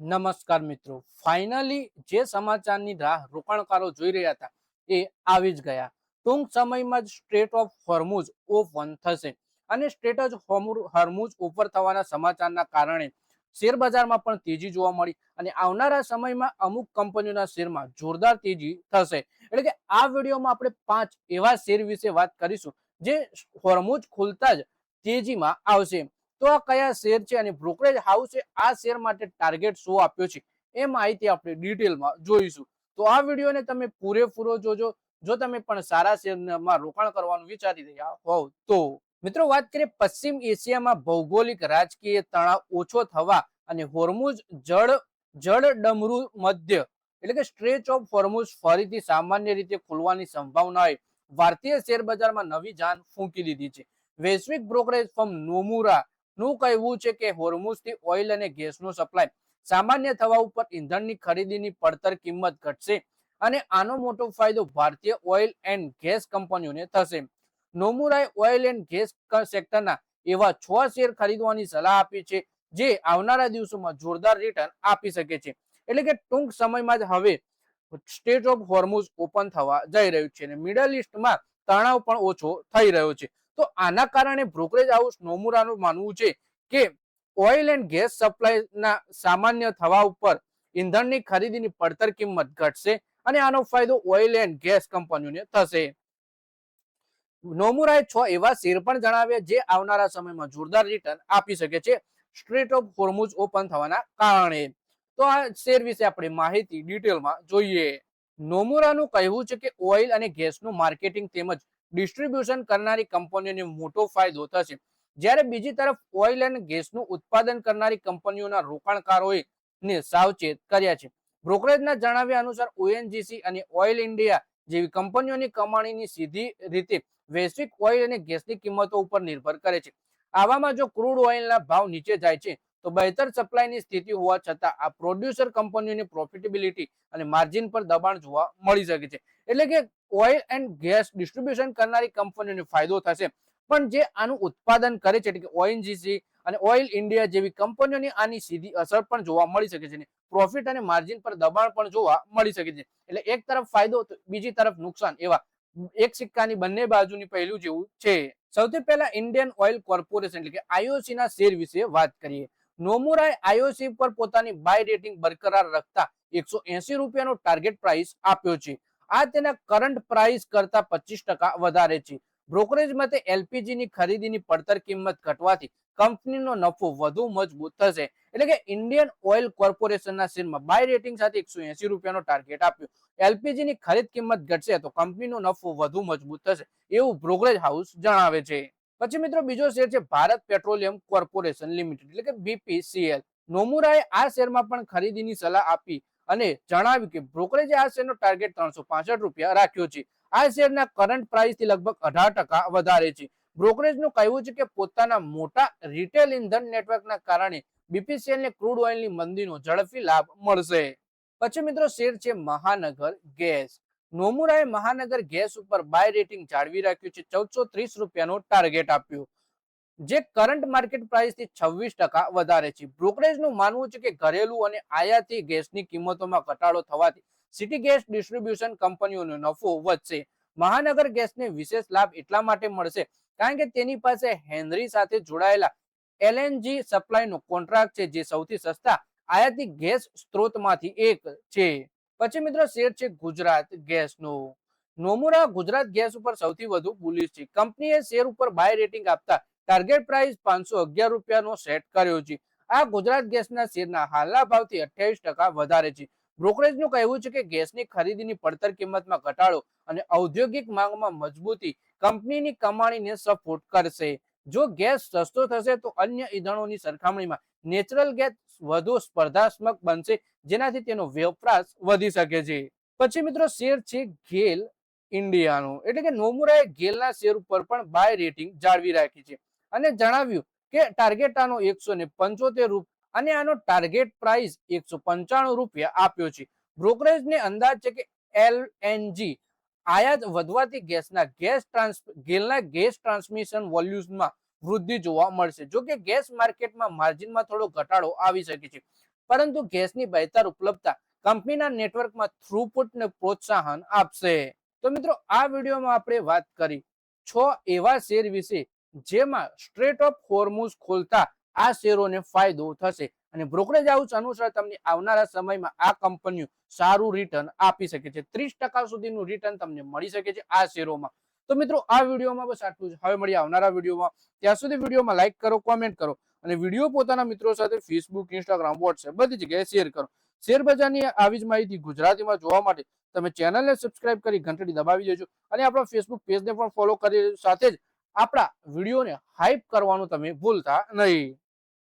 નમસ્કાર મિત્રો, ફાઇનલી જે સમાચારની રાહ રોકાણકારો જોઈ રહ્યા હતા એ આવી જ ગયા. ટૂંક સમયમાં જ સ્ટ્રેટ ઓફ હોર્મુઝ ઓપન થશે અને સ્ટ્રેટ જ હોર્મુઝ ઉપર થવાના સમાચારના કારણે શેર બજારમાં પણ તેજી જોવા મળી અને આવનારા સમયમાં અમુક કંપનીઓના શેરમાં જોરદાર તેજી થશે. એટલે કે આ વિડીયોમાં આપણે 5 એવા શેર વિશે વાત કરીશું જે હોર્મુઝ ખુલતા જ તેજીમાં આવશે. તો આ કયા શેર છે અને બ્રોકરેજ હાઉસે આ શેર માટે ટાર્ગેટ શું આપ્યો છે એ માહિતી આપણે ડિટેલમાં જોઈશું. તો આ વિડીયોને તમે પૂરેપૂરો જોજો જો તમે પણ સારા શેરમાં રોકાણ કરવાનું વિચારી રહ્યા હોવ તો. મિત્રો, વાત કરીએ પશ્ચિમ એશિયામાં ભૌગોલિક રાજકીય તણાવ ઓછો થવા અને હોર્મુઝ જળડમરૂ મધ્ય એટલે કે સ્ટ્રેચ ઓફ હોર્મુઝ ફરીથી સામાન્ય રીતે ખુલવાની સંભાવનાએ ભારતીય શેર બજારમાં નવી જાન ફૂંકી દીધી છે. વૈશ્વિક બ્રોકરેજ ફર્મ નોમુરા નું કહેવું છે કે હોર્મુઝથી ઓઇલ અને ગેસનો સપ્લાય સામાન્ય થવા ઉપર ઇંધણની ખરીદીની પડતર કિંમત ઘટશે અને આનો મોટો ફાયદો ભારતીય ઓઇલ એન્ડ ગેસ કંપનીઓને થશે. નોમુરાએ ઓઇલ એન્ડ ગેસ સેક્ટરના એવા 6 શેર ખરીદવાની સલાહ આપી છે જે આવનારા દિવસોમાં જોરદાર રિટર્ન આપી શકે છે. એટલે કે ટૂંક સમયમાં જ હવે સ્ટેટ ઓફ હોર્મુઝ ઓપન થવા જઈ રહ્યું છે અને મિડલ ઈસ્ટમાં તણાવ પણ ઓછો થઈ રહ્યો છે. તો આના કારણે બ્રોકરેજ હાઉસ નોમુરાનું માનવું છે કે ઓઇલ એન્ડ ગેસ સપ્લાયના સામાન્ય થવા ઉપર ઇંધણની ખરીદીની પડતર કિંમત ઘટશે અને આનો ફાયદો ઓઇલ એન્ડ ગેસ કંપનીઓને થશે. નોમુરાએ 6 એવા શેર પણ જણાવ્યા જે આવનારા સમયમાં જોરદાર રિટર્ન આપી શકે છે સ્ટ્રેટ ઓફ હોર્મુઝ ઓપન થવાના કારણે. તો આ શેર વિશે આપણે માહિતી ડિટેલમાં જોઈએ. નોમુરાનું કહેવું છે કે ઓઇલ અને ગેસનું માર્કેટિંગ તેમજ ડિસ્ટ્રીબ્યુશન કરનારી કંપનીઓને મોટો ફાયદો થશે, જ્યારે બીજી તરફ ઓઇલ અને ગેસનું ઉત્પાદન કરનારી કંપનીઓના રોકાણકારોએ સાવચેત કર્યા છે. બ્રોકરેજના જણાવ્યા અનુસાર ઓએનજીસી અને ઓઇલ ઇન્ડિયા જેવી કંપનીઓની કમાણીની સીધી રીતે વૈશ્વિક ઓઇલ અને ગેસની કિંમતો ઉપર નિર્ભર કરે છે. આવામાં જો ક્રૂડ ઓઇલના ભાવ નીચે જાય છે તો બહેતર સપ્લાયની સ્થિતિ હોવા છતાં આ પ્રોડ્યુસર કંપનીઓની પ્રોફિટેબિલિટી અને માર્જિન પર દબાણ જોવા મળી શકે છે. એટલે કે ઓઇલ એન્ડ ગેસ ડિસ્ટ્રીબ્યુશન કરનારી કંપનીઓને ફાયદો થશે, પણ જે આનું ઉત્પાદન કરે છે એટલે કે ઓએનજીસી અને ઓઇલ ઇન્ડિયા જેવી કંપનીઓની આની સીધી અસર પણ જોવા મળી શકે છે. પ્રોફિટ અને માર્જિન પર દબાણ પણ જોવા મળી શકે છે. એટલે એક તરફ ફાયદો તો બીજી તરફ નુકસાન, એવા એક સિક્કાની બંને બાજુની પહેલું જેવું છે. સૌથી પહેલા ઇન્ડિયન ઓઇલ કોર્પોરેશન એટલે કે આઈઓસી ના શેર વિશે વાત કરીએ. નોમુરાએ આઈઓસી પર પોતાની બાય રેટિંગ બરકરાર રાખતા 180 રૂપિયાનો ટાર્ગેટ પ્રાઇસ આપ્યો છે. આ તેના કરંટ પ્રાઇસ કરતા 25% વધારે છે. બ્રોકરેજ મતે એલપીજી ની ખરીદીની પડતર કિંમત ઘટવાથી કંપનીનો નફો વધુ મજબૂત થશે. એટલે કે ઇન્ડિયન ઓઇલ કોર્પોરેશનના શેરમાં બાય રેટિંગ સાથે 180 રૂપિયાનો ટાર્ગેટ આપ્યો. એલપીજી ની ખરીદ કિંમત ઘટશે તો કંપનીનો નફો વધુ મજબૂત થશે એવું બ્રોકરેજ હાઉસ જણાવે છે. પછી મિત્રો બીજો શેર છે ભારત પેટ્રોલિયમ કોર્પોરેશન લિમિટેડ એટલે કે બીપીસીએલ. નોમુરાએ આ શેરમાં પણ ખરીદીની સલાહ આપી અને જણાવ્યું કે બ્રોકરેજે આ શેરનો ટાર્ગેટ 365 રૂપિયા રાખ્યો છે. આ શેરના કરંટ પ્રાઇસથી લગભગ 18% વધારે છે. બ્રોકરેજનું કહેવું છે કે પોતાના મોટા રિટેલ ઇંધણ નેટવર્કના કારણે બીપીસીએલને ક્રૂડ ઓઇલની મંદીનો ઝડપી લાભ મળશે. પછી મિત્રો શેર છે મહાનગર ગેસ. નોમુરાએ મહાનગર ગેસ ઉપર બાય રેટિંગ જાળવી રાખ્યું છે. 1430 રૂપિયાનો ટાર્ગેટ આપ્યો, જે કરંટ માર્કેટ પ્રાઇસથી 26% વધારે છે. બ્રોકરેજનું માનવું છે કે ઘરેલું અને આયાતી ગેસની કિંમતોમાં ઘટાડો થવાથી સિટી ગેસ ડિસ્ટ્રીબ્યુશન કંપનીઓનો નફો વધશે. મહાનગર ગેસને વિશેષ લાભ એટલા માટે મળશે કારણ કે તેની પાસે હેનરી સાથે જોડાયેલા એલએનજી સપ્લાયનો કોન્ટ્રાક્ટ છે, જે સૌથી સસ્તા આયાતી ગેસ સ્ત્રોતમાંથી એક છે. પછી મિત્રો શેર છે ગુજરાત ગેસનો. નોમુરા ગુજરાત ગેસ ઉપર સૌથી વધુ બુલિશ છે. કંપનીએ શેર ઉપર બાય રેટિંગ આપતા ટાર્ગેટ પ્રાઇસ 511 રૂપિયાનો સેટ કર્યો છે. આ ગુજરાત ગેસના શેરના હાલના ભાવથી 28% વધારે છે. બ્રોકરેજનું કહેવું છે કે ગેસની ખરીદીની પડતર કિંમતમાં ઘટાડો અને ઔદ્યોગિક માંગમાં મજબૂતી કંપનીની કમાણીને સપોર્ટ કરશે. જો ગેસ સસ્તો થશે તો અન્ય ઈંધણોની સરખામણીમાં નેચરલ ગેસ વધુ સ્પર્ધાત્મક બનશે, જેનાથી તેનો વપરાશ વધી શકે છે. પછી મિત્રો શેર છે ગેલ ઇન્ડિયાનો. એટલે કે નોમુરાએ ગેલના શેર ઉપર પણ બાય રેટિંગ જાળવી રાખી છે અને જણાવ્યું કે ટાર્ગેટ આનો 175 રૂપિયા અને આનો ટાર્ગેટ પ્રાઇસ 195 રૂપિયા આપ્યો છે. બ્રોકરેજને અંદાજ છે કે એલએનજી આયાત વધવાથી ગેલના ગેસ ટ્રાન્સમિશન વોલ્યુમ્સમાં વૃદ્ધિ જોવા મળશે. જો કે ગેસ માર્કેટમાં માર્જિનમાં થોડો ઘટાડો આવી શકે છે. પરંતુ ગેસની બહેતર ઉપલબ્ધતા કંપનીના નેટવર્કમાં થ્રુપુટને પ્રોત્સાહન આપશે. તો મિત્રો આ વિડીયોમાં આપણે વાત કરી 6 એવા શેર વિશે જેમાં સ્ટ્રેટ ઓફ હોર્મુઝ ખોલતા આ શેરોને ફાયદો થશે અને બ્રોકરેજ હાઉસ અનુસાર તમને આવનારા સમયમાં આ કંપનીઓ સારું રિટર્ન આપી શકે છે. 30% સુધીનું રિટર્ન તમને મળી શકે છે આ શેરોમાં. તો મિત્રો આ વિડીયોમાં બસ આટલું જ. હવે મળીએ આવનારા વિડીયોમાં. ત્યાં સુધી વિડીયોમાં લાઈક કરો, કોમેન્ટ કરો અને વિડીયો પોતાના મિત્રો સાથે ફેસબુક, ઇન્સ્ટાગ્રામ, વોટ્સએપ બધી જગ્યાએ શેર કરો. શેર બજારની આવી જ માહિતી ગુજરાતીમાં જોવા માટે તમે ચેનલને સબસ્ક્રાઇબ કરી ઘંટડી દબાવી દેજો અને આપણા ફેસબુક પેજને પણ ફોલો કરી સાથે જ આપણા વિડીયોને હાઈપ કરવાનું તમે ભૂલતા નહીં.